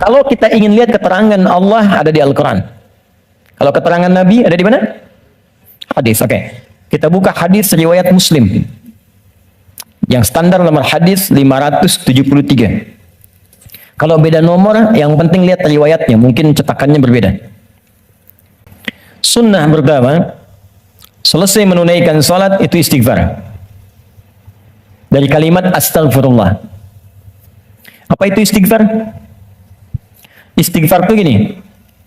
Kalau kita ingin lihat keterangan Allah ada di Al-Quran. Kalau keterangan Nabi ada di mana? Hadis. Oke. Kita buka hadis riwayat Muslim. Yang standar nomor hadis 573. Kalau beda nomor, yang penting lihat riwayatnya, mungkin cetakannya berbeda. Sunnah pertama, selesai menunaikan salat itu istighfar. Dari kalimat astagfirullah. Apa itu istighfar? Istighfar itu gini.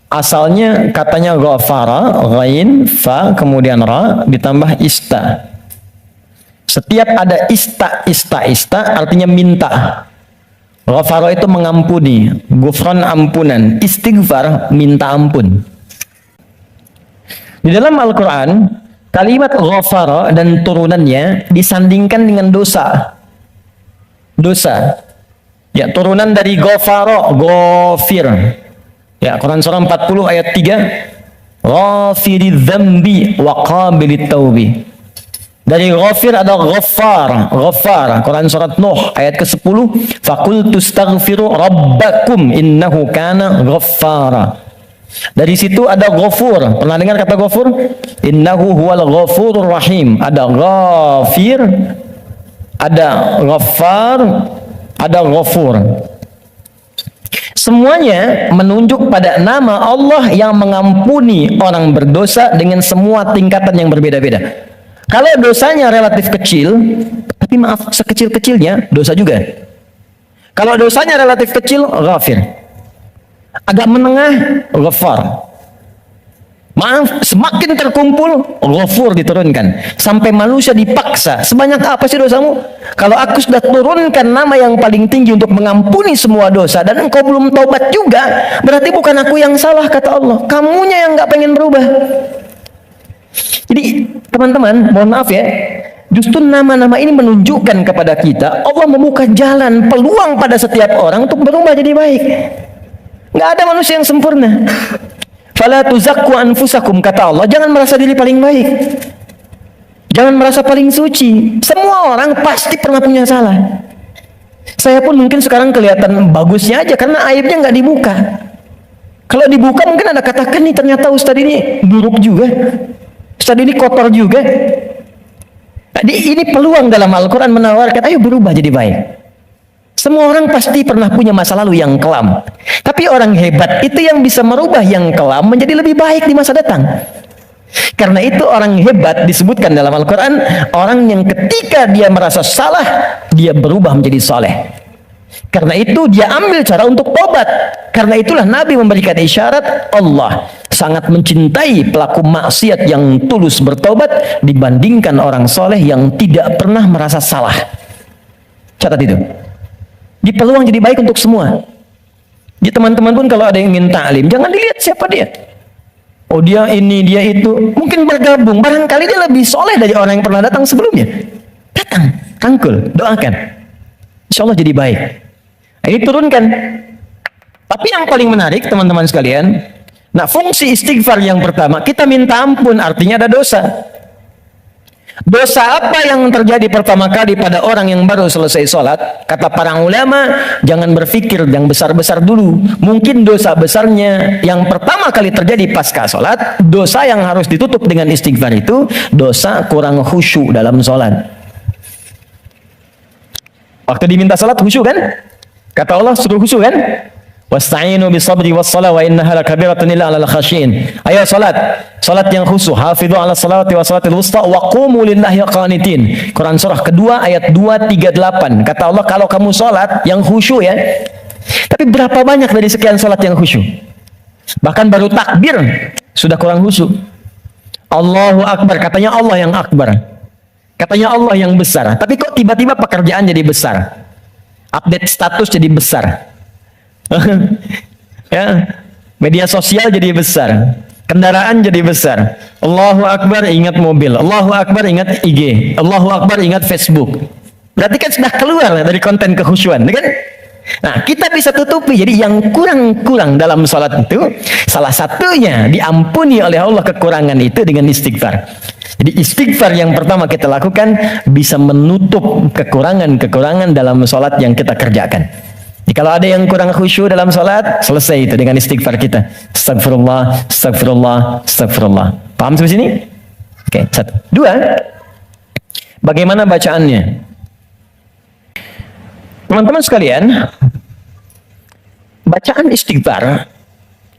Asalnya katanya ghafara, ghain, fa, kemudian ra, ditambah ista. Setiap ada ista artinya minta. Ghafara itu mengampuni, ghufran ampunan, istighfar minta ampun. Di dalam Al-Quran, kalimat ghafara dan turunannya disandingkan dengan dosa. Dosa. Ya, turunan dari ghafara, ghafir. Ya, Quran surah 40 ayat 3. Ghafiri dzambi wa qabilit taubi. Dari ghafir ada ghaffar, ghaffar. Quran surat Nuh ayat ke-10, faqultu astaghfiru rabbakum innahu kana ghaffara. Dari situ ada ghafur. Pernah dengar kata ghafur? Innahu huwal ghafurur rahim. Ada ghafir, ada ghaffar, ada ghafur. Semuanya menunjuk pada nama Allah yang mengampuni orang berdosa dengan semua tingkatan yang berbeda-beda. Kalau dosanya relatif kecil, tapi maaf, sekecil-kecilnya dosa juga. Kalau dosanya relatif kecil, ghafir. Agak menengah, ghaffar. Maaf, semakin terkumpul, ghafur diturunkan. Sampai manusia dipaksa, sebanyak apa sih dosamu? Kalau aku sudah turunkan nama yang paling tinggi untuk mengampuni semua dosa, dan engkau belum taubat juga, berarti bukan aku yang salah, kata Allah. Kamunya yang nggak pengen berubah. Jadi teman-teman, mohon maaf ya, justru nama-nama ini menunjukkan kepada kita Allah membuka jalan, peluang pada setiap orang untuk berubah jadi baik. Nggak ada manusia yang sempurna. Fala tuzakku anfusakum, kata Allah, jangan merasa diri paling baik, jangan merasa paling suci. Semua orang pasti pernah punya salah. Saya pun mungkin sekarang kelihatan bagusnya aja karena aibnya nggak dibuka. Kalau dibuka mungkin ada katakan nih, ternyata ustadz ini buruk juga, ustadz ini kotor juga. Jadi ini peluang dalam Al-Quran menawarkan, ayo berubah jadi baik. Semua orang pasti pernah punya masa lalu yang kelam. Tapi orang hebat itu yang bisa merubah yang kelam menjadi lebih baik di masa datang. Karena itu orang hebat disebutkan dalam Al-Quran, orang yang ketika dia merasa salah, dia berubah menjadi soleh. Karena itu dia ambil cara untuk tobat. Karena itulah Nabi memberikan isyarat, Allah sangat mencintai pelaku maksiat yang tulus bertobat dibandingkan orang soleh yang tidak pernah merasa salah. Catat itu. Di peluang jadi baik untuk semua. Di teman-teman pun kalau ada yang ingin ta'lim, jangan dilihat siapa dia. Oh dia ini, dia itu. Mungkin bergabung, barangkali dia lebih soleh dari orang yang pernah datang sebelumnya. Datang, rangkul, doakan. Insya Allah jadi baik. Ini turunkan. Tapi yang paling menarik teman-teman sekalian, nah fungsi istighfar yang pertama, kita minta ampun, artinya ada dosa. Dosa apa yang terjadi pertama kali pada orang yang baru selesai sholat? Kata para ulama, jangan berpikir yang besar-besar dulu. Mungkin dosa besarnya yang pertama kali terjadi pasca sholat, dosa yang harus ditutup dengan istighfar itu, dosa kurang khusyuk dalam sholat. Waktu diminta sholat khusyuk kan? Kata Allah suruh khusyuk kan? Wasta'inu bisabri wassalah wa innaha lakabiratun illa 'alal khashiin. Ayo salat, salat yang khusyuk. Hafidhu 'ala salawati wa salatil wusta wa qumu lillahi qanitin. Quran surah kedua ayat 238. Kata Allah kalau kamu salat yang khusyuk ya. Tapi berapa banyak dari sekian salat yang khusyuk? Bahkan baru takbir sudah kurang khusyuk. Allahu akbar, katanya Allah yang akbar. Katanya Allah yang besar. Tapi kok tiba-tiba pekerjaan jadi besar? Update status jadi besar. Ya, media sosial jadi besar, kendaraan jadi besar. Allahu akbar ingat mobil, Allahu akbar ingat IG, Allahu akbar ingat Facebook. Berarti kan sudah keluar dari konten kekhusyuan, kan? Nah, kita bisa tutupi. Jadi yang kurang-kurang dalam salat itu, salah satunya diampuni oleh Allah kekurangan itu dengan istighfar. Jadi istighfar yang pertama kita lakukan bisa menutup kekurangan-kekurangan dalam salat yang kita kerjakan. Jadi kalau ada yang kurang khusyuk dalam salat, selesai itu dengan istighfar kita. Astagfirullah, astagfirullah, astagfirullah. Paham sampai sini? Oke, satu. Dua, bagaimana bacaannya? Teman-teman sekalian, bacaan istighfar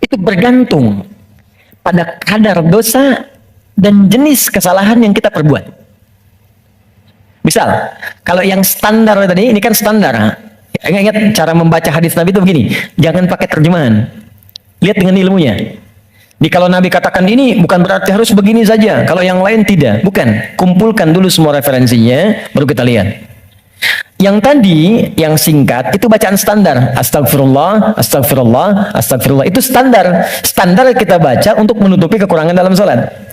itu bergantung pada kadar dosa dan jenis kesalahan yang kita perbuat. Misal, kalau yang standar tadi, ini kan standar. Ingat cara membaca hadis Nabi itu begini, jangan pakai terjemahan. Lihat dengan ilmunya. Jadi kalau Nabi katakan ini bukan berarti harus begini saja, kalau yang lain tidak. Bukan, kumpulkan dulu semua referensinya, baru kita lihat. Yang tadi, yang singkat, itu bacaan standar. Astagfirullah, astagfirullah, astagfirullah. Itu standar. Standar kita baca untuk menutupi kekurangan dalam salat.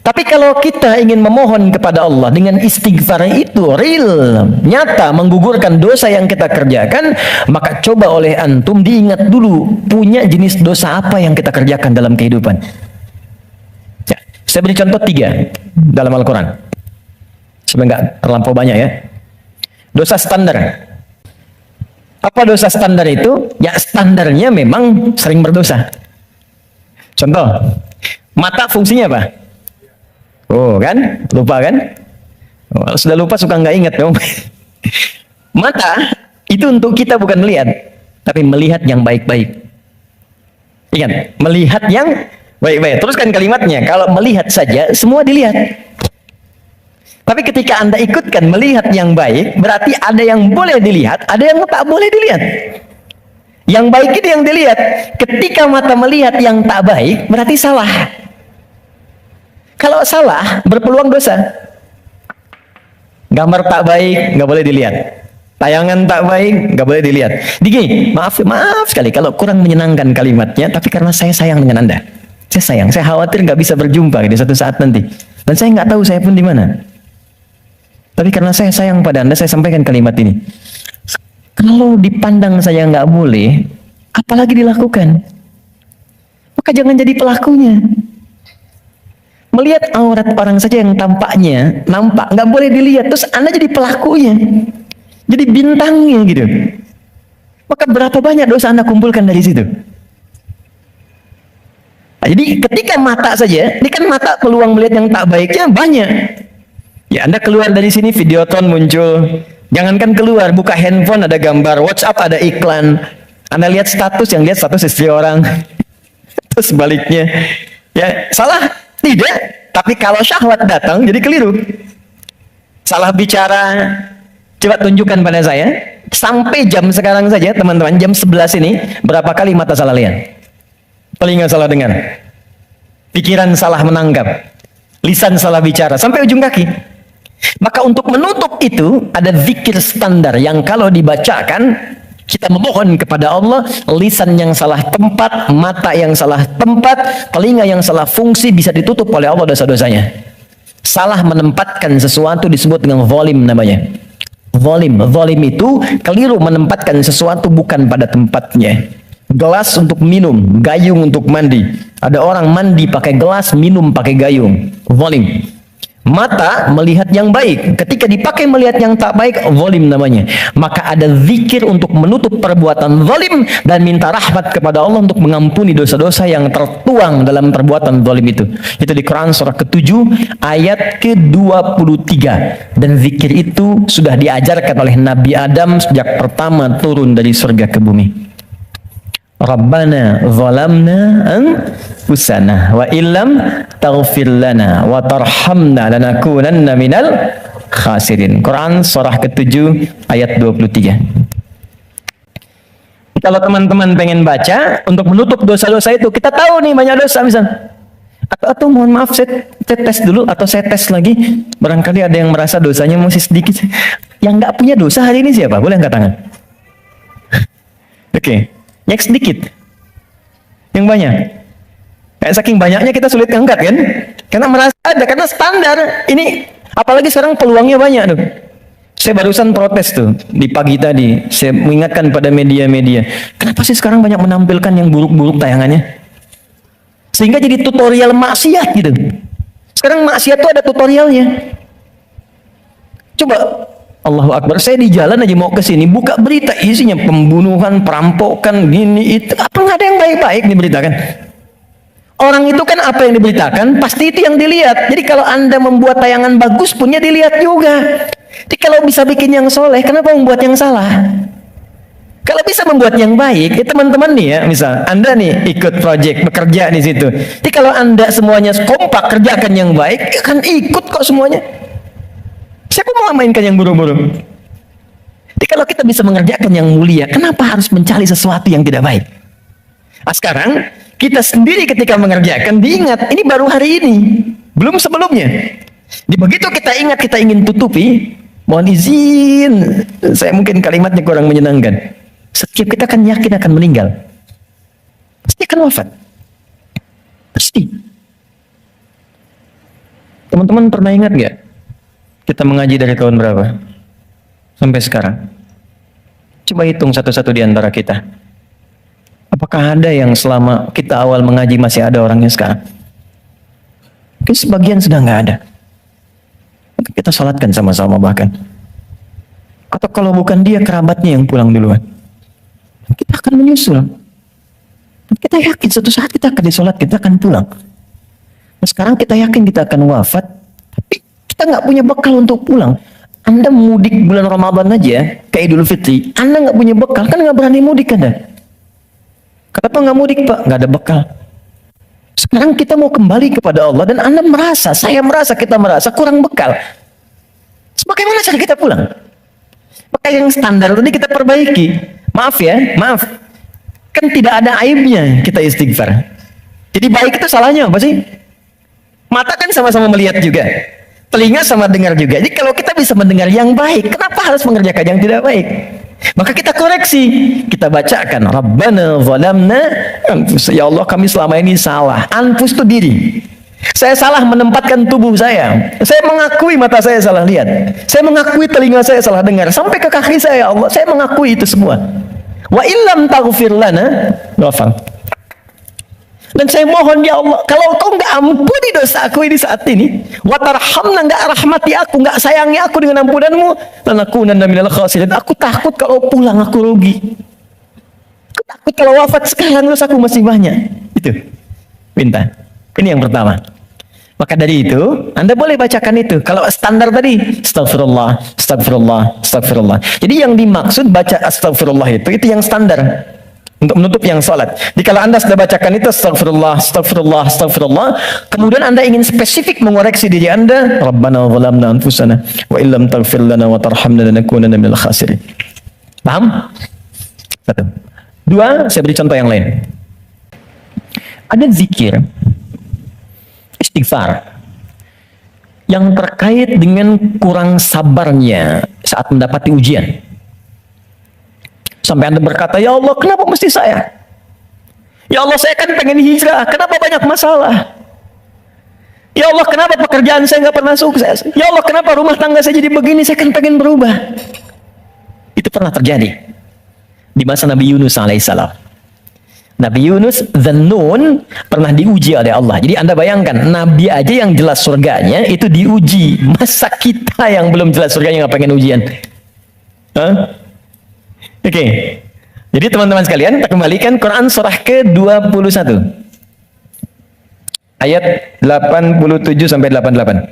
Tapi kalau kita ingin memohon kepada Allah dengan istighfar itu real, nyata, menggugurkan dosa yang kita kerjakan, maka coba oleh antum diingat dulu, punya jenis dosa apa yang kita kerjakan dalam kehidupan. Ya, saya beri contoh 3 dalam Al-Quran. Sebenarnya nggak terlampau banyak ya. Dosa standar. Apa dosa standar itu? Ya standarnya memang sering berdosa. Contoh, mata fungsinya apa? Oh kan? Lupa kan? Oh, sudah lupa suka nggak ingat dong. Mata itu untuk kita bukan melihat, tapi melihat yang baik-baik. Ingat, melihat yang baik-baik. Teruskan kalimatnya. Kalau melihat saja, semua dilihat. Tapi ketika Anda ikutkan melihat yang baik, berarti ada yang boleh dilihat, ada yang tak boleh dilihat. Yang baik itu yang dilihat. Ketika mata melihat yang tak baik, berarti salah. Kalau salah, berpeluang dosa. Gambar tak baik, nggak boleh dilihat. Tayangan tak baik, nggak boleh dilihat. Digi, maaf sekali kalau kurang menyenangkan kalimatnya, tapi karena saya sayang dengan Anda. Saya sayang, saya khawatir nggak bisa berjumpa di suatu saat nanti. Dan saya nggak tahu saya pun di mana. Tapi karena saya sayang pada Anda, saya sampaikan kalimat ini. Kalau dipandang saya nggak boleh, apalagi dilakukan, maka jangan jadi pelakunya. Melihat aurat orang saja yang tampaknya nampak, nggak boleh dilihat, terus Anda jadi pelakunya, jadi bintangnya gitu. Maka berapa banyak dosa Anda kumpulkan dari situ? Nah, jadi ketika mata saja, ini kan mata peluang melihat yang tak baiknya banyak. Ya, Anda keluar dari sini, Videoton muncul. Jangankan keluar, buka handphone ada gambar, WhatsApp ada iklan. Anda lihat status, yang lihat status istri orang. Terus sebaliknya. Ya, salah? Tidak. Tapi kalau syahwat datang, jadi keliru. Salah bicara, coba tunjukkan pada saya. Sampai jam sekarang saja, teman-teman, jam 11 ini, berapa kali mata salah lihat? Telinga salah dengar. Pikiran salah menangkap. Lisan salah bicara. Sampai ujung kaki. Maka untuk menutup itu ada zikir standar yang kalau dibacakan kita memohon kepada Allah, lisan yang salah tempat, mata yang salah tempat, telinga yang salah fungsi bisa ditutup oleh Allah dosa-dosanya. Salah menempatkan sesuatu disebut dengan zalim namanya. Zalim itu keliru menempatkan sesuatu bukan pada tempatnya. Gelas untuk minum, gayung untuk mandi. Ada orang mandi pakai gelas, minum pakai gayung. Zalim. Mata melihat yang baik, ketika dipakai melihat yang tak baik, zalim namanya. Maka ada zikir untuk menutup perbuatan zalim dan minta rahmat kepada Allah untuk mengampuni dosa-dosa yang tertuang dalam perbuatan zalim itu. Itu di Quran surah ke-7 ayat ke-23. Dan zikir itu sudah diajarkan oleh Nabi Adam sejak pertama turun dari surga ke bumi. Rabbana zalamna anfusana wa illam taghfir lana wa tarhamna lanakunanna minal khasirin. Quran surah ke-7 ayat 23. Kalau teman-teman pengen baca untuk menutup dosa-dosa itu, kita tahu nih banyak dosa misal. Atau mohon maaf saya tes dulu atau saya tes lagi. Barangkali ada yang merasa dosanya masih sedikit. Yang nggak punya dosa hari ini siapa? Boleh angkat tangan. Oke. Yang sedikit, yang banyak. Kayak saking banyaknya kita sulit angkat kan? Karena merasa ada, karena standar. Ini apalagi sekarang peluangnya banyak tuh. Saya barusan protes tuh di pagi tadi. Saya mengingatkan pada media-media. Kenapa sih sekarang banyak menampilkan yang buruk-buruk tayangannya? Sehingga jadi tutorial maksiat gitu. Sekarang maksiat tuh ada tutorialnya. Coba Allahu Akbar. Saya di jalan aja mau ke sini, buka berita isinya pembunuhan, perampokan, gini itu. Apa nggak ada yang baik-baik diberitakan? Orang itu kan apa yang diberitakan, pasti itu yang dilihat. Jadi kalau Anda membuat tayangan bagus punya dilihat juga. Jadi kalau bisa bikin yang soleh, kenapa membuat yang salah? Kalau bisa membuat yang baik, ya teman-teman nih ya, misal Anda nih ikut project, bekerja di situ. Jadi kalau Anda semuanya kompak kerjakan yang baik, ya kan ikut kok semuanya. Siapa mau mainkan yang buru-buru? Jadi kalau kita bisa mengerjakan yang mulia, kenapa harus mencari sesuatu yang tidak baik? Nah, sekarang kita sendiri ketika mengerjakan diingat, ini baru hari ini, belum sebelumnya. Di begitu kita ingat, kita ingin tutupi, mohon izin, saya mungkin kalimatnya kurang menyenangkan. Setiap kita akan yakin akan meninggal, pasti akan wafat, pasti. Teman-teman pernah ingat nggak? Kita mengaji dari tahun berapa sampai sekarang? Coba hitung satu-satu di antara kita. Apakah ada yang selama kita awal mengaji masih ada orangnya sekarang? Mungkin sebagian sudah nggak ada. Mungkin kita salatkan sama-sama bahkan. Atau kalau bukan dia, kerabatnya yang pulang duluan. Kita akan menyusul. Kita yakin suatu saat kita akan disolat, kita akan pulang. Nah, sekarang kita yakin kita akan wafat, tapi kita nggak punya bekal untuk pulang. Anda mudik bulan Ramadan aja, ke Idul Fitri, Anda nggak punya bekal, kan nggak berani mudik Anda. Kenapa nggak mudik Pak? Nggak ada bekal. Sekarang kita mau kembali kepada Allah dan Anda merasa, saya merasa, kita merasa kurang bekal. Bagaimana cara kita pulang? Maka yang standar tadi kita perbaiki. Maaf ya, maaf. Kan tidak ada aibnya kita istighfar. Jadi baik itu salahnya apa sih? Mata kan sama-sama melihat juga. Telinga sama dengar juga. Jadi kalau kita bisa mendengar yang baik, kenapa harus mengerjakan yang tidak baik? Maka kita koreksi, kita bacakan Rabbana zalamna anfus. Ya Allah, kami selama ini salah. Anfus itu diri. Saya salah menempatkan tubuh saya. Saya mengakui mata saya salah lihat. Saya mengakui telinga saya salah dengar. Sampai ke kaki saya, Allah, saya mengakui itu semua. Wa illam taghfir lana ghafar. Dan saya mohon ya Allah, kalau kau nggak ampuni dosa aku ini saat ini, wa tarhamna, nggak rahmati aku, nggak sayangi aku dengan ampunanmu, lanakunanna minal khasirin. Aku takut kalau pulang aku rugi. Aku takut kalau wafat sekarang dosaku masih banyak. Itu minta. Ini yang pertama. Maka dari itu, Anda boleh bacakan itu. Kalau standar tadi, astagfirullah, astagfirullah, astagfirullah. Jadi yang dimaksud baca astagfirullah itu yang standar. Untuk menutup yang salat. Jadi kalau Anda sudah bacakan itu astagfirullah, astagfirullah, astagfirullah, kemudian Anda ingin spesifik mengoreksi diri Anda, Rabbana zalamna anfusana wa illam taghfir lana wa tarhamna lanakunanna minal khasirin. Paham? Satu. Dua, saya beri contoh yang lain. Ada zikir istighfar yang terkait dengan kurang sabarnya saat mendapati ujian. Sampai Anda berkata, ya Allah, kenapa mesti saya? Ya Allah, saya kan pengen hijrah, kenapa banyak masalah? Ya Allah, kenapa pekerjaan saya nggak pernah sukses? Ya Allah, kenapa rumah tangga saya jadi begini? Saya kan pengen berubah. Itu pernah terjadi di masa Nabi Yunus alaihissalam. Nabi Yunus Dzannun pernah diuji oleh Allah. Jadi Anda bayangkan, Nabi aja yang jelas surganya itu diuji. Masa kita yang belum jelas surganya nggak pengen ujian? Hah? Oke, jadi teman-teman sekalian, kita kembalikan Quran surah ke-21 ayat 87 sampai 88.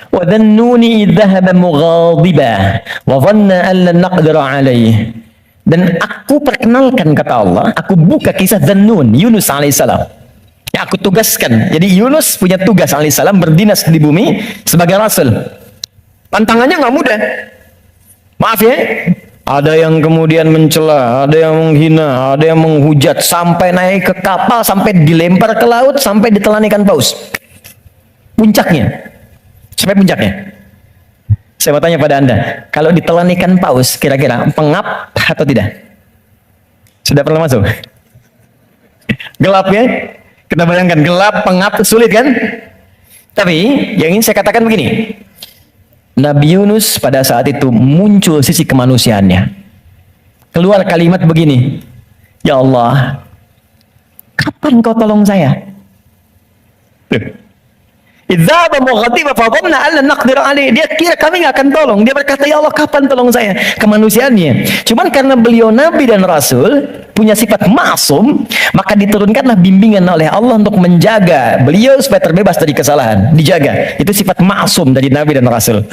Wa dhannuni idh dhahaba mughadiban wa dhanna an lan naqdira alaihi. Dan aku perkenalkan, kata Allah, aku buka kisah Dzannun, Yunus alaihissalam. Ya, aku tugaskan. Jadi Yunus punya tugas alaihissalam berdinas di bumi sebagai rasul. Tantangannya nggak mudah. Maaf ya, ada yang kemudian mencela, ada yang menghina, ada yang menghujat, sampai naik ke kapal, sampai dilempar ke laut, sampai ditelan ikan paus. Puncaknya, sampai puncaknya. Saya mau tanya pada Anda, kalau ditelan ikan paus, kira-kira pengap atau tidak? Sudah pernah masuk? Gelap ya? Kita bayangkan, gelap, pengap, sulit kan? Tapi, yang ingin saya katakan begini, Nabi Yunus pada saat itu muncul sisi kemanusiaannya. Keluar kalimat begini, ya Allah, kapan kau tolong saya? Idzaba mughadiba fa dhanna an lan naqdir alaih. Dia kira kami nggak akan tolong. Dia berkata, ya Allah, kapan tolong saya? Kemanusiaannya. Cuman karena beliau nabi dan rasul, punya sifat maksum, maka diturunkanlah bimbingan oleh Allah untuk menjaga beliau supaya terbebas dari kesalahan. Dijaga. Itu sifat maksum dari nabi dan rasul.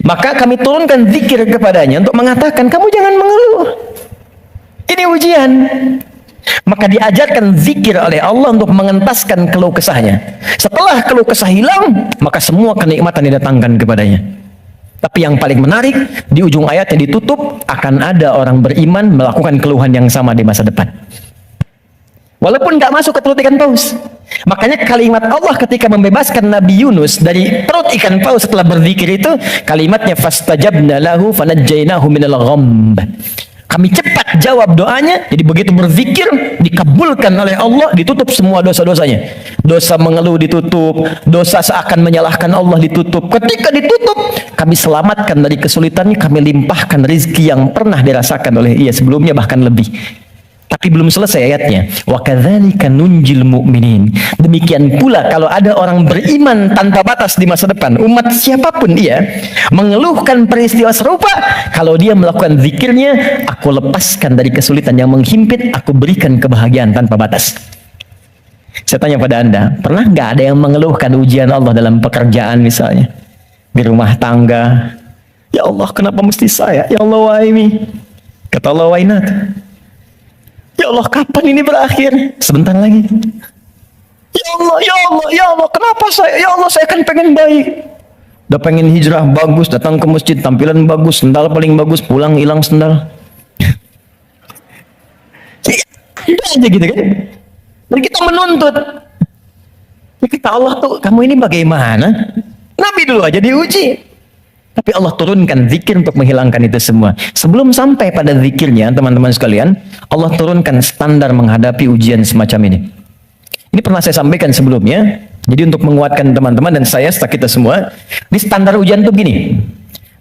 Maka kami turunkan zikir kepadanya untuk mengatakan, kamu jangan mengeluh. Ini ujian. Maka diajarkan zikir oleh Allah untuk mengentaskan keluh kesahnya. Setelah keluh kesah hilang, maka semua kenikmatan didatangkan kepadanya. Tapi yang paling menarik, di ujung ayatnya ditutup, akan ada orang beriman melakukan keluhan yang sama di masa depan. Walaupun nggak masuk ke perut ikan paus. Makanya kalimat Allah ketika membebaskan Nabi Yunus dari perut ikan paus setelah berzikir itu, kalimatnya fastajabna lahu fanajjainahu minal ghamb. Kami cepat jawab doanya, jadi begitu berzikir dikabulkan oleh Allah, ditutup semua dosa-dosanya. Dosa mengeluh ditutup, dosa seakan menyalahkan Allah ditutup. Ketika ditutup, kami selamatkan dari kesulitannya, kami limpahkan rizki yang pernah dirasakan oleh ia sebelumnya, bahkan lebih. Tapi belum selesai ayatnya. Wa kadzalika nunjil mu'minin. Demikian pula kalau ada orang beriman tanpa batas di masa depan, umat siapapun dia, mengeluhkan peristiwa serupa, kalau dia melakukan zikirnya, aku lepaskan dari kesulitan yang menghimpit, aku berikan kebahagiaan tanpa batas. Saya tanya pada Anda, pernah nggak ada yang mengeluhkan ujian Allah dalam pekerjaan misalnya? Di rumah tangga. Ya Allah, kenapa mesti saya? Ya Allah, why me? Kata Allah, why not? Ya Allah, kapan ini berakhir? Sebentar lagi. Ya Allah, ya Allah, ya Allah, kenapa saya? Ya Allah, saya kan pengen baik. Udah pengen hijrah, bagus, datang ke masjid, tampilan bagus, sendal paling bagus, pulang hilang sendal. Udah aja gitu kan. Dan kita menuntut. Ya kata Allah tuh, kamu ini bagaimana? Nabi dulu aja diuji. Tapi Allah turunkan zikir untuk menghilangkan itu semua. Sebelum sampai pada zikirnya, teman-teman sekalian, Allah turunkan standar menghadapi ujian semacam ini. Ini pernah saya sampaikan sebelumnya. Jadi untuk menguatkan teman-teman dan saya serta kita semua, di standar ujian itu gini.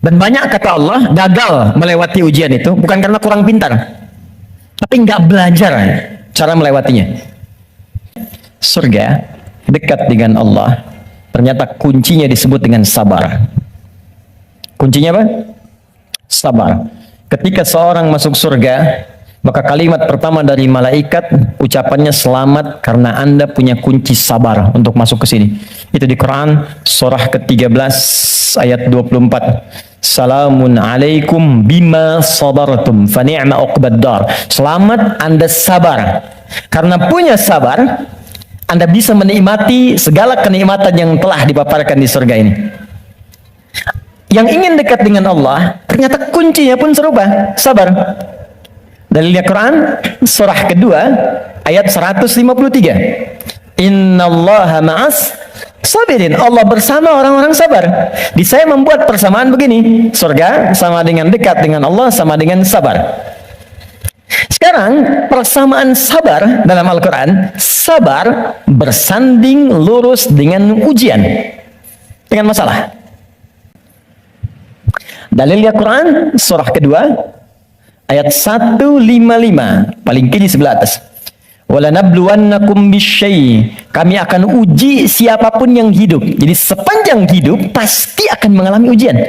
Dan banyak kata Allah gagal melewati ujian itu bukan karena kurang pintar, tapi nggak belajar cara melewatinya. Surga dekat dengan Allah, ternyata kuncinya disebut dengan sabar. Kuncinya apa? Sabar. Ketika seorang masuk surga, maka kalimat pertama dari malaikat ucapannya selamat karena Anda punya kunci sabar untuk masuk ke sini. Itu di Quran surah ke-13 ayat 24. Salamun alaikum bima sabartum fa ni'ma uqbaddar. Selamat Anda sabar. Karena punya sabar, Anda bisa menikmati segala kenikmatan yang telah dipaparkan di surga ini. Yang ingin dekat dengan Allah, ternyata kuncinya pun serupa, sabar. Dalilnya Quran, surah kedua, ayat 153. Innallaha ma'as sabirin. Allah bersama orang-orang sabar. Di saya membuat persamaan begini, surga sama dengan dekat dengan Allah, sama dengan sabar. Sekarang, persamaan sabar dalam Al-Quran, sabar bersanding lurus dengan ujian, dengan masalah. Dalilnya Quran surah kedua ayat 155 paling kiri sebelah atas. Walanabluwannakum bisyai. Kami akan uji siapapun yang hidup. Jadi sepanjang hidup pasti akan mengalami ujian.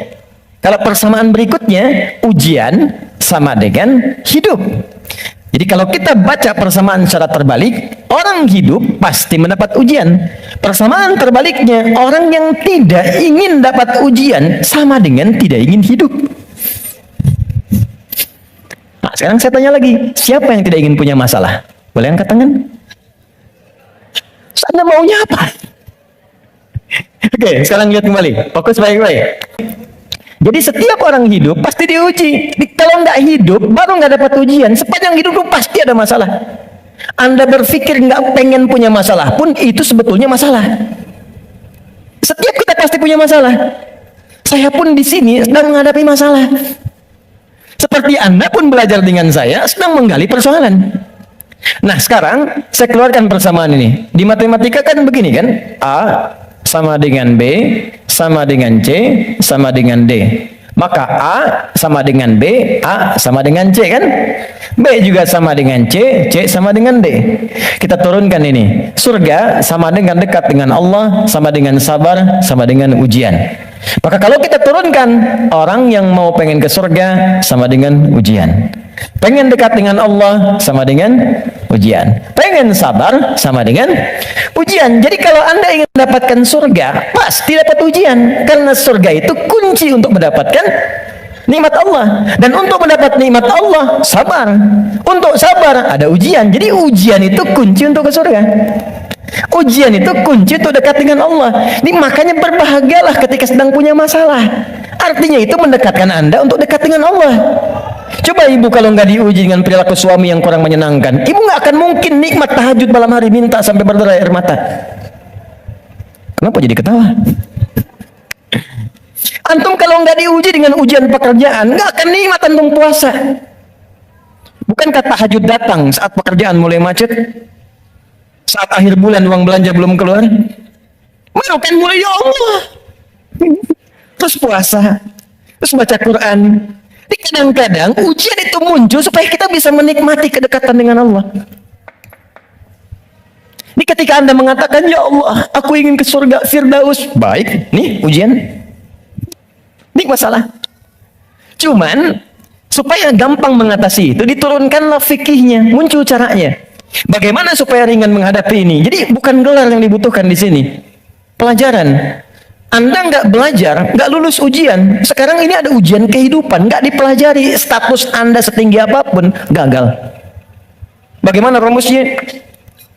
Kalau persamaan berikutnya, ujian sama dengan hidup. Jadi kalau kita baca persamaan secara terbalik, orang hidup pasti mendapat ujian. Persamaan terbaliknya, orang yang tidak ingin dapat ujian sama dengan tidak ingin hidup. Nah, sekarang saya tanya lagi, siapa yang tidak ingin punya masalah? Boleh angkat tangan? Anda maunya apa? Oke, sekarang lihat kembali. Fokus baik-baik. Jadi setiap orang hidup pasti diuji. Kalau nggak hidup, baru nggak dapat ujian. Sepanjang hidup itu pasti ada masalah. Anda berpikir nggak pengen punya masalah pun itu sebetulnya masalah. Setiap kita pasti punya masalah. Saya pun di sini sedang menghadapi masalah. Seperti Anda pun belajar dengan saya sedang menggali persoalan. Nah sekarang saya keluarkan persamaan ini. Di matematika kan begini kan, A sama dengan B sama dengan C sama dengan D. Maka A sama dengan B, A sama dengan C kan? B juga sama dengan C, C sama dengan D. Kita turunkan ini. Surga sama dengan dekat dengan Allah, sama dengan sabar, sama dengan ujian. Maka kalau kita turunkan, orang yang mau pengen ke surga sama dengan ujian. Pengen dekat dengan Allah sama dengan ujian. Pengen sabar sama dengan ujian. Jadi kalau Anda ingin mendapatkan surga, pasti dapat ujian. Karena surga itu kunci untuk mendapatkan nikmat Allah. Dan untuk mendapat nikmat Allah, sabar. Untuk sabar, ada ujian. Jadi ujian itu kunci untuk ke surga. Ujian itu kunci untuk dekat dengan Allah. Ini makanya berbahagialah ketika sedang punya masalah. Artinya itu mendekatkan Anda untuk dekat dengan Allah. Coba ibu kalau nggak diuji dengan perilaku suami yang kurang menyenangkan, ibu nggak akan mungkin nikmat tahajud malam hari minta sampai berderai air mata. Kenapa jadi ketawa? Antum kalau nggak diuji dengan ujian pekerjaan, nggak akan nikmat antum puasa. Bukankah tahajud datang saat pekerjaan mulai macet? Saat akhir bulan uang belanja belum keluar? Makan mulai ya Allah. Terus puasa, terus baca Quran. Kadang-kadang ujian itu muncul supaya kita bisa menikmati kedekatan dengan Allah. Ini ketika Anda mengatakan, ya Allah, aku ingin ke surga Firdaus. Baik, nih ujian. Ini masalah. Cuman, supaya gampang mengatasi itu, diturunkanlah fikihnya, muncul caranya. Bagaimana supaya ringan menghadapi ini? Jadi bukan gelar yang dibutuhkan di sini. Pelajaran. Anda nggak belajar, nggak lulus ujian. Sekarang ini ada ujian kehidupan, nggak dipelajari, status Anda setinggi apapun, gagal. Bagaimana rumusnya?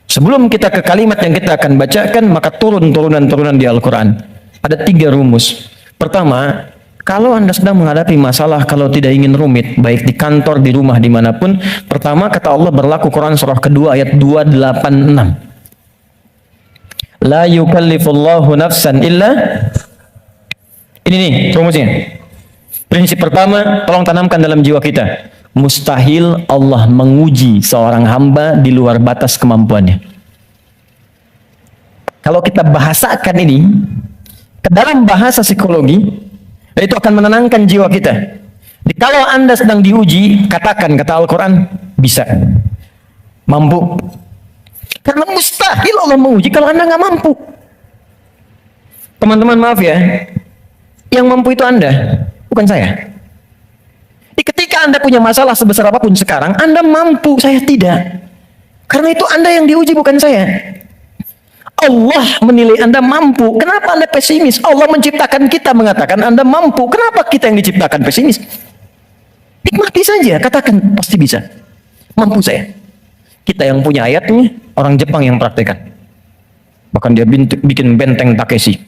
Sebelum kita ke kalimat yang kita akan bacakan, maka turunan-turunan di Al-Quran. Ada 3 rumus. Pertama, kalau Anda sedang menghadapi masalah, kalau tidak ingin rumit, baik di kantor, di rumah, dimanapun, pertama kata Allah berlaku Quran surah kedua ayat 286. La yukallifullahu nafsan illa. Ini nih rumusnya. Prinsip pertama, tolong tanamkan dalam jiwa kita. Mustahil Allah menguji seorang hamba di luar batas kemampuannya. Kalau kita bahasakan ini ke dalam bahasa psikologi, itu akan menenangkan jiwa kita. Jadi kalau Anda sedang diuji, katakan kata Al-Quran, bisa, mampu. Karena mustahil Allah menguji kalau Anda nggak mampu. Teman-teman maaf ya, yang mampu itu Anda, bukan saya. Ketika Anda punya masalah sebesar apapun sekarang, Anda mampu, saya tidak. Karena itu Anda yang diuji, bukan saya. Allah menilai Anda mampu. Kenapa Anda pesimis? Allah menciptakan kita mengatakan Anda mampu. Kenapa kita yang diciptakan pesimis? Nikmati saja, katakan pasti bisa. Mampu saya. Kita yang punya ayatnya, orang Jepang yang praktekan. Bahkan dia bikin benteng Takeshi.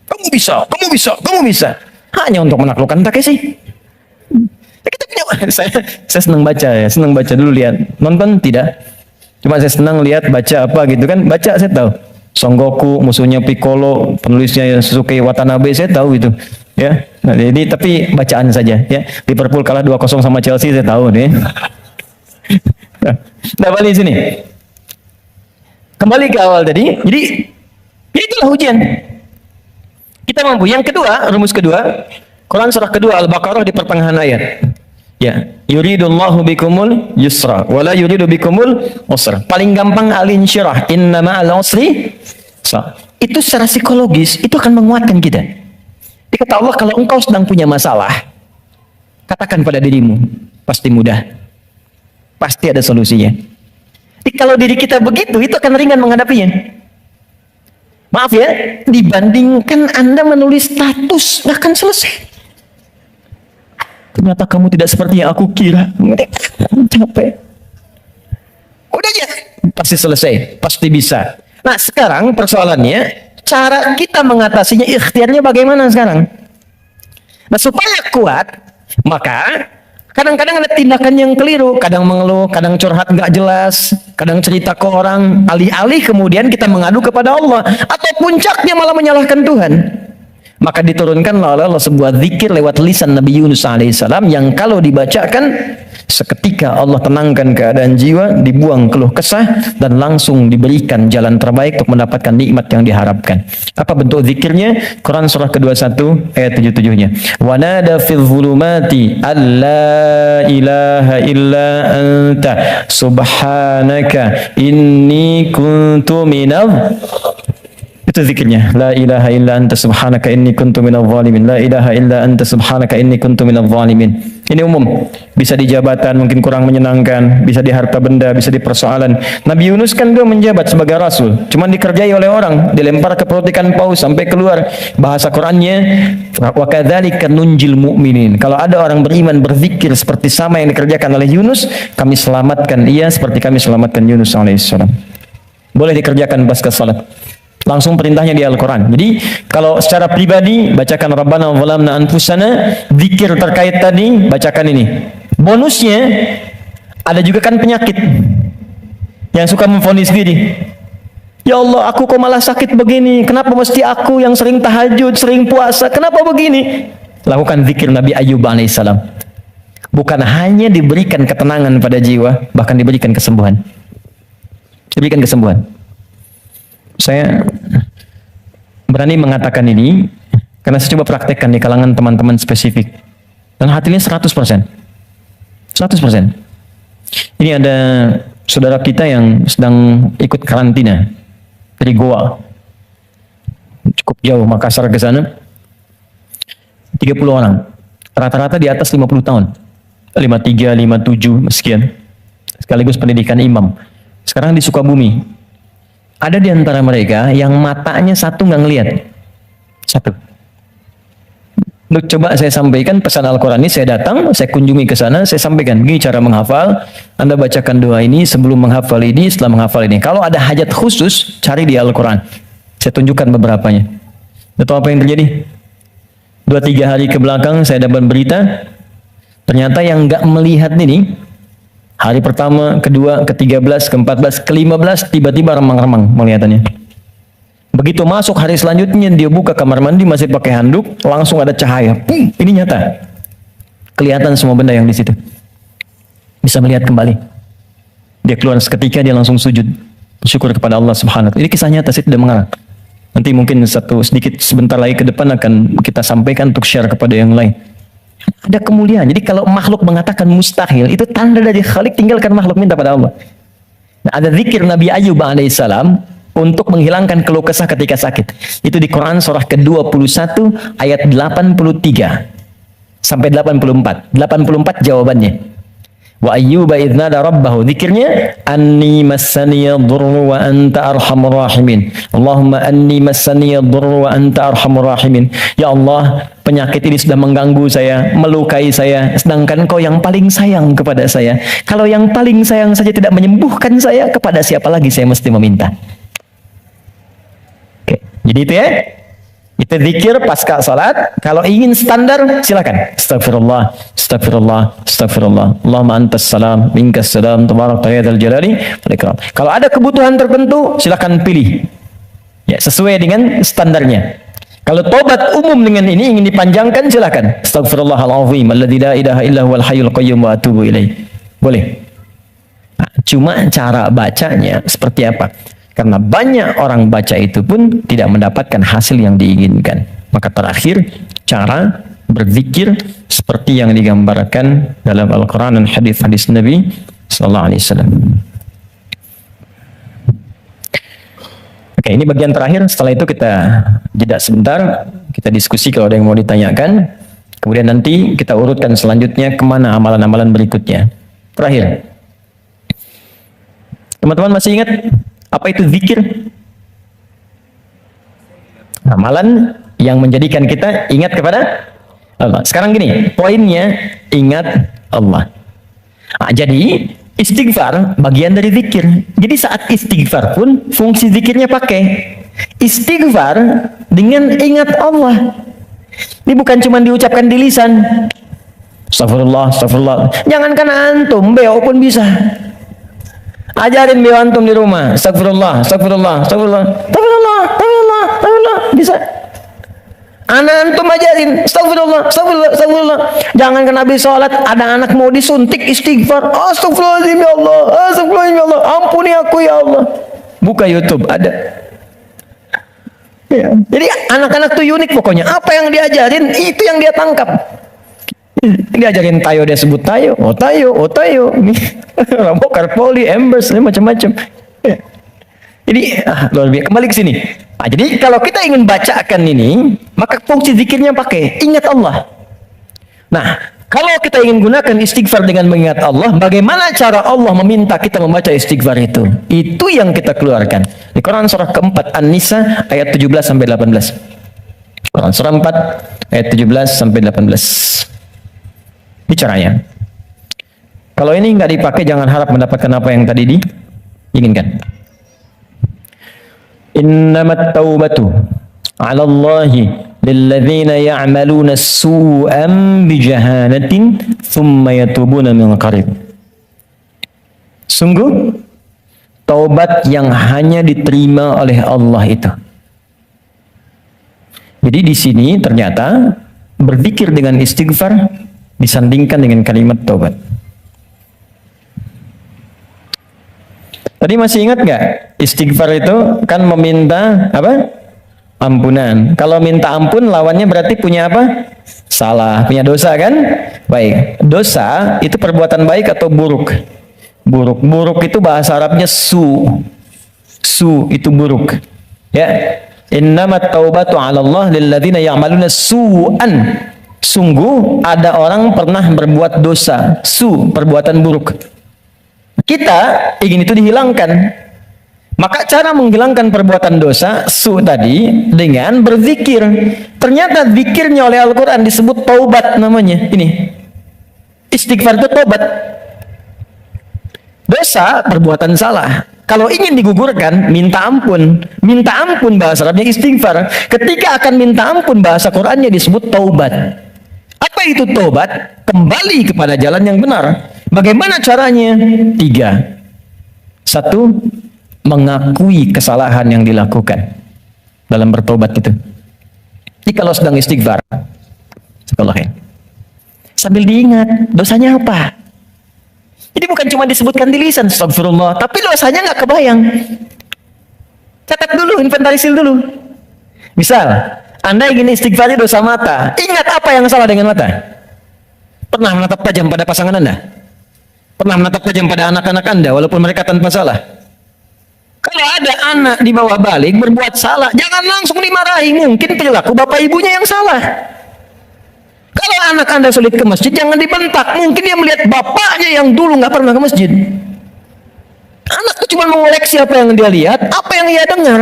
Kamu bisa, kamu bisa, kamu bisa. Hanya untuk menaklukkan Takeshi. Kita punya, saya senang baca ya, senang baca dulu lihat. Nonton tidak. Cuma saya senang lihat baca apa gitu kan. Baca saya tahu. Son Goku, musuhnya Piccolo, penulisnya Sasuke Watanabe, saya tahu itu. Ya. Nah, jadi tapi bacaan saja ya. Liverpool kalah 2-0 sama Chelsea, saya tahu nih. Nah, balik sini. Kembali ke awal tadi. Jadi itulah ujian. Kita mampu. Yang kedua, rumus kedua, Quran surah kedua Al-Baqarah di pertengahan ayat. Ya, yuridullahu bikumul yusra wala yuridu bikumul usra. Paling gampang al-insyirah, inna ma'al usri. Itu secara psikologis itu akan menguatkan kita. Dia kata Allah, kalau engkau sedang punya masalah, katakan pada dirimu, pasti mudah. Pasti ada solusinya. Jadi kalau diri kita begitu, itu akan ringan menghadapinya. Maaf ya, dibandingkan Anda menulis status, nggak akan selesai. Ternyata kamu tidak seperti yang aku kira. Capek. Udah aja, pasti selesai, pasti bisa. Nah sekarang persoalannya, cara kita mengatasinya, ikhtiarnya bagaimana sekarang? Nah supaya kuat, maka kadang-kadang ada tindakan yang keliru, kadang mengeluh, kadang curhat nggak jelas, kadang cerita ke orang, alih-alih kemudian kita mengadu kepada Allah, atau puncaknya malah menyalahkan Tuhan. Maka diturunkan oleh Allah sebuah zikir lewat lisan Nabi Yunus alaihissalam yang kalau dibacakan Seketika Allah tenangkan keadaan jiwa, dibuang keluh kesah, dan langsung diberikan jalan terbaik untuk mendapatkan nikmat yang diharapkan. Apa bentuk zikirnya? Quran surah ke-21 ayat 77-nya. Wa nada fil zulumati alla ilaha illa anta subhanaka inni kuntu minadh. Itu zikirnya. La ilaha illa anta subhanaka inni kuntu minadh zalimin. La ilaha illa anta subhanaka inni kuntu minadh zalimin. Ini umum. Bisa di jabatan mungkin kurang menyenangkan, bisa di harta benda, bisa di persoalan. Nabi Yunus kan dia menjabat sebagai rasul, cuman dikerjai oleh orang, dilempar ke perut ikan paus sampai keluar. Bahasa Qur'annya, wa kadzalika nunjil mu'minin. Kalau ada orang beriman berzikir seperti sama yang dikerjakan oleh Yunus, kami selamatkan ia seperti kami selamatkan Yunus alaihissalam. Boleh dikerjakan pasca salat. Langsung perintahnya di Al-Quran. Jadi kalau secara pribadi bacakan Rabbana zalamna anfusana, zikir terkait tadi bacakan ini. Bonusnya ada juga kan penyakit yang suka memvonis diri. Ya Allah, aku kok malah sakit begini? Kenapa mesti aku yang sering tahajud, sering puasa? Kenapa begini? Lakukan zikir Nabi Ayyub alaihissalam. Bukan hanya diberikan ketenangan pada jiwa, bahkan diberikan kesembuhan. Diberikan kesembuhan. Saya berani mengatakan ini karena saya coba praktekkan di kalangan teman-teman spesifik dan hasilnya 100%. 100%. Ini ada saudara kita yang sedang ikut karantina dari Goa, cukup jauh, Makassar ke sana, 30 orang, rata-rata di atas 50 tahun, 53, 57, sekian, sekaligus pendidikan imam. Sekarang di Sukabumi. Ada di antara mereka yang matanya satu nggak ngelihat, satu. Coba saya sampaikan pesan Al-Quran ini, saya datang, saya kunjungi ke sana, saya sampaikan, gini cara menghafal, Anda bacakan doa ini sebelum menghafal ini, setelah menghafal ini. Kalau ada hajat khusus, cari di Al-Quran. Saya tunjukkan beberapanya. Tahu apa yang terjadi? 2-3 hari ke belakang saya dapat berita, ternyata yang nggak melihat ini, hari pertama, kedua, ke-13, ke-14, ke-15 tiba-tiba remang-remang melihatannya. Begitu masuk hari selanjutnya dia buka kamar mandi masih pakai handuk, langsung ada cahaya. Ini nyata. Kelihatan semua benda yang di situ. Bisa melihat kembali. Dia keluar seketika, dia langsung sujud. Bersyukur kepada Allah Subhanahu wa taala. Ini kisah nyata, saya tidak mengarang. Nanti mungkin sebentar lagi ke depan akan kita sampaikan untuk share kepada yang lain. Ada kemuliaan. Jadi kalau makhluk mengatakan mustahil, itu tanda dari Khalik, tinggalkan makhluk, minta pada Allah. Nah, ada zikir Nabi Ayyub alaihissalam untuk menghilangkan keluh kesah ketika sakit. Itu di Quran surah ke-21 ayat 83 sampai 84. 84 jawabannya. Wa ayyuba idh nada rabbahu, zikirnya anni massaniya dhurru wa anta arhamur rahimin. Allahumma anni massaniya dhurru wa anta arhamur rahimin. Ya Allah, penyakit ini sudah mengganggu saya, melukai saya, sedangkan Engkau yang paling sayang kepada saya. Kalau yang paling sayang saja tidak menyembuhkan saya, kepada siapa lagi saya mesti meminta? Oke, jadi itu ya. Itu zikir pasca salat. Kalau ingin standar, silakan. Astagfirullah, astagfirullah, astagfirullah. Allahumma antas salam, minkas salam, tabarakta ya dzal jalali wal ikram. Kalau ada kebutuhan tertentu, silakan pilih. Ya, sesuai dengan standarnya. Kalau tobat umum dengan ini ingin dipanjangkan, silakan. Astagfirullahalazim alladzi la ilaha illa huwal hayyul qayyum wa atubu ilaih. Boleh. Nah, cuma cara bacanya seperti apa? Karena banyak orang baca itu pun tidak mendapatkan hasil yang diinginkan. Maka terakhir, cara berzikir seperti yang digambarkan dalam Al-Quran dan hadis-hadis Nabi Sallallahu Alaihi Wasallam. Oke, ini bagian terakhir. Setelah itu kita jeda sebentar, kita diskusi kalau ada yang mau ditanyakan. Kemudian nanti kita urutkan selanjutnya kemana amalan-amalan berikutnya. Terakhir, teman-teman masih ingat apa itu zikir? Amalan yang menjadikan kita ingat kepada Allah. Sekarang gini, poinnya ingat Allah. Nah, jadi istighfar bagian dari zikir. Jadi saat istighfar pun fungsi zikirnya pakai. Istighfar dengan ingat Allah. Ini bukan cuma diucapkan di lisan. Astagfirullah, astagfirullah. Jangankan antum, beo pun bisa. Ajarin beo antum di rumah. Astagfirullah, astagfirullah, astagfirullah, astagfirullah, astagfirullah, astagfirullah. Bisa. Anak antum ajarin, astagfirullah, astagfirullah, astagfirullah. Jangan ke Nabi sholat, ada anak mau disuntik istighfar. Astagfirullahaladzim ya Allah, astagfirullahaladzim ya Allah. Ampuni aku ya Allah. Buka YouTube, ada. Ya. Jadi anak-anak tuh unik pokoknya. Apa yang diajarin, itu yang dia tangkap. Diajarin tayo, dia sebut tayo. Oh tayo, oh tayo. Rambo, Karpoli, Embers, macam-macam. Ya. Jadi luar biasa. Kembali ke sini. Nah, jadi kalau kita ingin bacakan ini, maka fungsi zikirnya pakai ingat Allah. Nah, kalau kita ingin gunakan istighfar dengan mengingat Allah, bagaimana cara Allah meminta kita membaca istighfar itu? Itu yang kita keluarkan. Di Quran surah keempat An-Nisa ayat 17 sampai 18. Quran surah 4 ayat 17 sampai 18. Ini caranya. Kalau ini nggak dipakai, jangan harap mendapatkan apa yang tadi diinginkan. Innamat taubatu 'ala Allahi lilladzina ya'maluna as-su'an bijahalatin thumma yatubuna min qarib. Sungguh taubat yang hanya diterima oleh Allah itu. Jadi di sini ternyata berzikir dengan istighfar disandingkan dengan kalimat taubat. Tadi masih ingat nggak? Istighfar itu kan meminta apa? Ampunan. Kalau minta ampun lawannya berarti punya apa? Salah, punya dosa kan? Baik. Dosa itu perbuatan baik atau buruk? Buruk. Buruk itu bahasa Arabnya su. Su itu buruk. Ya. Innamat taubatu 'ala Allah lilladzina ya'maluna su'an. Sungguh ada orang pernah berbuat dosa, su, perbuatan buruk. Kita ingin itu dihilangkan. Maka cara menghilangkan perbuatan dosa, su tadi, dengan berzikir. Ternyata zikirnya oleh Al-Quran disebut taubat namanya. Ini. Istighfar itu taubat. Dosa, perbuatan salah. Kalau ingin digugurkan, minta ampun. Minta ampun bahasa Arabnya istighfar. Ketika akan minta ampun, bahasa Qurannya disebut taubat. Apa itu taubat? Kembali kepada jalan yang benar. Bagaimana caranya? 3. 1, mengakui kesalahan yang dilakukan dalam bertobat itu. Jadi kalau sedang istighfar, sambil diingat dosanya apa. Jadi bukan cuma disebutkan di lisan, astagfirullah, tapi dosanya nggak kebayang. Catat dulu, inventarisir dulu. Misal, Anda ingin istighfar dosa mata, ingat apa yang salah dengan mata. Pernah menatap tajam pada pasangan Anda? Pernah menatap tajam pada anak-anak Anda walaupun mereka tanpa salah? Kalau ada anak di bawah balik berbuat salah, jangan langsung dimarahi. Mungkin perilaku bapak ibunya yang salah. Kalau anak Anda sulit ke masjid, jangan dibentak. Mungkin dia melihat bapaknya yang dulu nggak pernah ke masjid. Anak itu cuma mengoleksi apa yang dia lihat, apa yang dia dengar.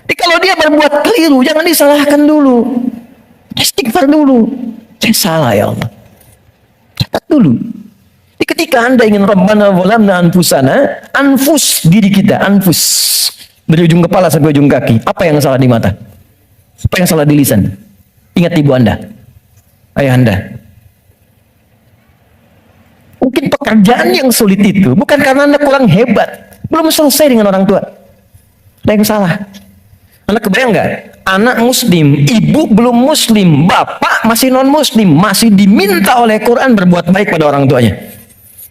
Jadi kalau dia berbuat keliru, jangan disalahkan dulu. Istighfar dulu. Saya salah ya Allah. Catat dulu. Jadi ketika Anda ingin Rabbana zalamna anfusana, anfus diri kita, anfus. Dari ujung kepala sampai ujung kaki. Apa yang salah di mata? Apa yang salah di lisan? Ingat ibu Anda, ayah Anda. Mungkin pekerjaan yang sulit itu bukan karena Anda kurang hebat, belum selesai dengan orang tua. Ada yang salah. Anda kebayang nggak? Anak muslim, ibu belum muslim, bapak masih non muslim, masih diminta oleh Quran berbuat baik pada orang tuanya.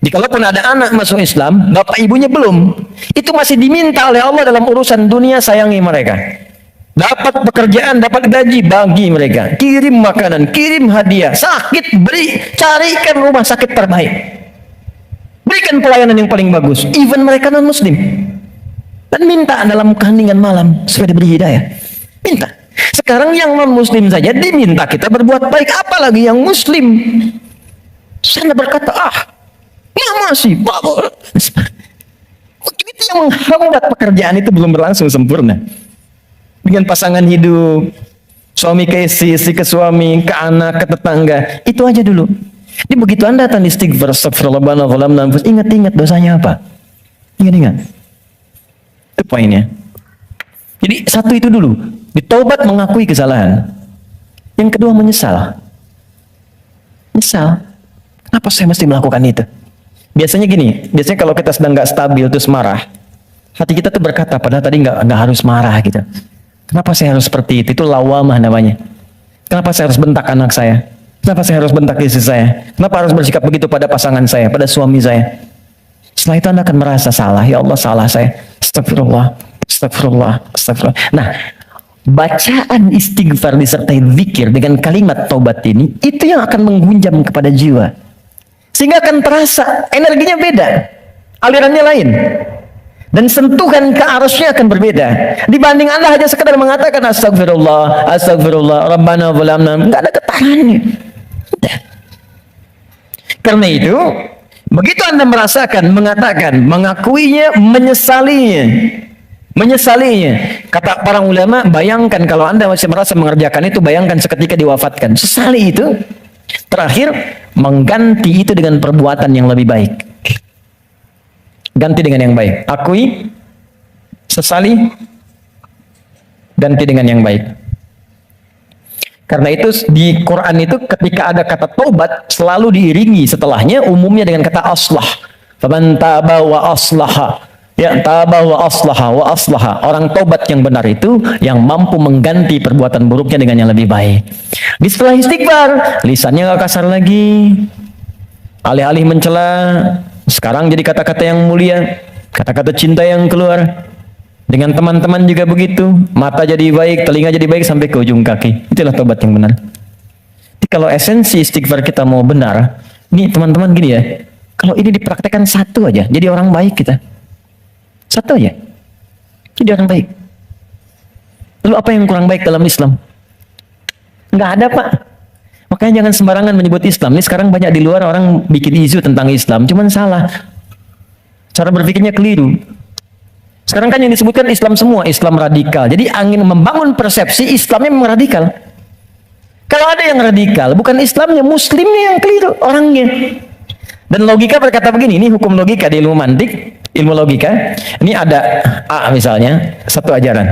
Jadi kalaupun ada anak masuk Islam, bapak ibunya belum, itu masih diminta oleh Allah dalam urusan dunia, sayangi mereka. Dapat pekerjaan, dapat gaji, bagi mereka. Kirim makanan, kirim hadiah. Sakit, beri, carikan rumah sakit terbaik. Berikan pelayanan yang paling bagus. Even mereka non muslim. Dan minta dalam keheningan malam supaya diberi hidayah. Minta. Sekarang yang non muslim saja diminta kita berbuat baik, apalagi yang muslim. Saya berkata, masih bapak. Mungkin itu yang menghambat pekerjaan itu belum berlangsung sempurna. Dengan pasangan hidup, suami ke istri, istri ke suami, ke anak, ke tetangga, itu aja dulu. Jadi begitu Anda datang istighfar, astagfirullah, ingat-ingat dosanya apa? Ingat-ingat. Itu poinnya. Jadi satu itu dulu, ditaubat mengakui kesalahan. Yang kedua menyesal. Menyesal. Kenapa saya mesti melakukan itu? Biasanya gini, biasanya kalau kita sedang nggak stabil terus marah, hati kita tuh berkata, padahal tadi nggak harus marah gitu. Kenapa saya harus seperti itu? Itu lawamah namanya. Kenapa saya harus bentak anak saya? Kenapa saya harus bentak istri saya? Kenapa harus bersikap begitu pada pasangan saya, pada suami saya? Setelah itu Anda akan merasa salah. Ya Allah, salah saya. Astagfirullah, astagfirullah, astagfirullah. Nah, bacaan istighfar disertai zikir dengan kalimat taubat ini, itu yang akan menggunjam kepada jiwa. Sehingga akan terasa energinya beda. Alirannya lain. Dan sentuhan ke arusnya akan berbeda. Dibanding Anda hanya sekedar mengatakan astagfirullah, astagfirullah, Rabbana zalamna, enggak ada getarannya. Karena itu, begitu Anda merasakan, mengatakan, mengakuinya, menyesalinya. Kata para ulama, bayangkan kalau Anda masih merasa mengerjakan itu, bayangkan seketika diwafatkan. Sesali itu, terakhir, mengganti itu dengan perbuatan yang lebih baik. Ganti dengan yang baik. Akui, sesali, ganti dengan yang baik. Karena itu di Quran itu ketika ada kata taubat selalu diiringi setelahnya umumnya dengan kata aslah. Faman taba wa aslaha. Ya, taba wa aslaha wa aslaha. Orang taubat yang benar itu yang mampu mengganti perbuatan buruknya dengan yang lebih baik. Di setelah istighfar, lisannya nggak kasar lagi. Alih-alih mencela, sekarang jadi kata-kata yang mulia, kata-kata cinta yang keluar. Dengan teman-teman juga begitu, mata jadi baik, telinga jadi baik sampai ke ujung kaki. Itulah tobat yang benar. Jadi kalau esensi istighfar kita mau benar, ini teman-teman gini ya, kalau ini dipraktekkan satu aja, jadi orang baik kita. Satu aja, jadi orang baik. Lalu apa yang kurang baik dalam Islam? Nggak ada, Pak. Makanya jangan sembarangan menyebut Islam. Ini sekarang banyak di luar orang bikin isu tentang Islam, cuman salah. Cara berpikirnya keliru. Sekarang kan yang disebutkan Islam semua, Islam radikal. Jadi angin membangun persepsi Islamnya memang radikal. Kalau ada yang radikal, bukan Islamnya, Muslimnya yang keliru, orangnya. Dan logika berkata begini, ini hukum logika di ilmu mantik, ilmu logika. Ini ada A misalnya, satu ajaran.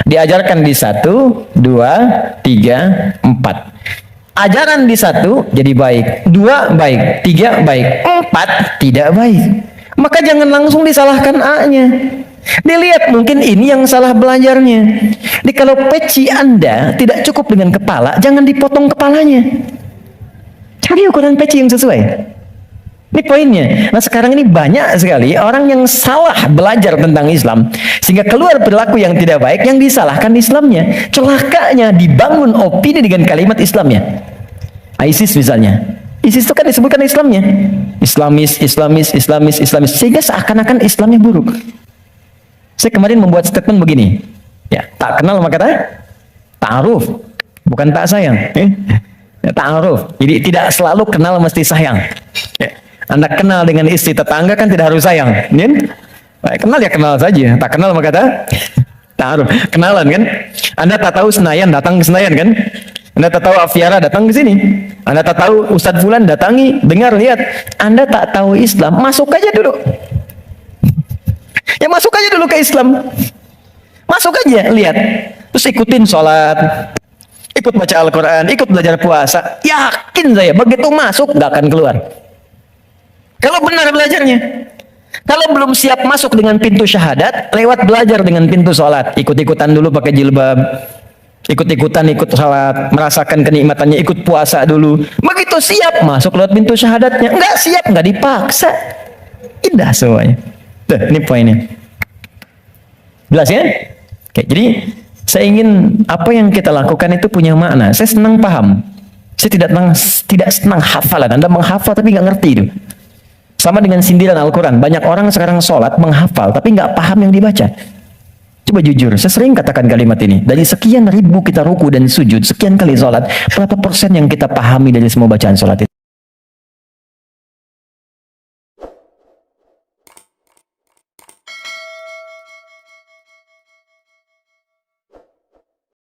Diajarkan di 1, 2, 3, 4. Ajaran di 1 jadi baik, 2 baik, 3 baik, 4 tidak baik. Maka jangan langsung disalahkan A-nya. Dilihat mungkin ini yang salah belajarnya. Jadi kalau peci Anda tidak cukup dengan kepala, jangan dipotong kepalanya. Cari ukuran peci yang sesuai. Ini poinnya. Nah sekarang ini banyak sekali orang yang salah belajar tentang Islam, sehingga keluar perilaku yang tidak baik, yang disalahkan Islamnya. Celakanya dibangun opini dengan kalimat Islamnya. ISIS misalnya. ISIS itu kan disebutkan Islamnya. Islamis, sehingga seakan-akan Islamnya buruk. Saya kemarin membuat statement begini. Ya, tak kenal maka ta'aruf, bukan tak sayang. Ta'aruf. Jadi tidak selalu kenal mesti sayang. Ya. Anda kenal dengan istri tetangga kan tidak harus sayang. Kenal ya kenal saja. Tak kenal maka ta'aruf. Kenalan kan? Anda tak tahu Senayan, datang ke Senayan kan? Anda tak tahu Afiara, datang ke sini. Anda tak tahu Ustadz Fulan, datangi, dengar, lihat. Anda tak tahu Islam, masuk aja dulu. Ya masuk aja dulu ke Islam. Masuk aja, lihat. Terus ikutin sholat, ikut baca Al-Quran, ikut belajar puasa. Yakin saya, begitu masuk gak akan keluar. Kalau benar belajarnya. Kalau belum siap masuk dengan pintu syahadat, lewat belajar dengan pintu sholat. Ikut-ikutan dulu pakai jilbab. Ikut-ikutan, ikut salat, merasakan kenikmatannya, ikut puasa dulu. Begitu siap, masuk lewat pintu syahadatnya. Enggak siap, enggak dipaksa. Indah semuanya. Tuh, ini poinnya. Jelas ya? Oke, jadi saya ingin apa yang kita lakukan itu punya makna. Saya senang paham. Saya tidak senang hafalan. Anda menghafal tapi nggak ngerti itu. Sama dengan sindiran Al-Quran. Banyak orang sekarang sholat menghafal tapi nggak paham yang dibaca. Coba jujur, saya sering katakan kalimat ini. Dari sekian ribu kita ruku dan sujud, sekian kali sholat, berapa persen yang kita pahami dari semua bacaan sholat itu?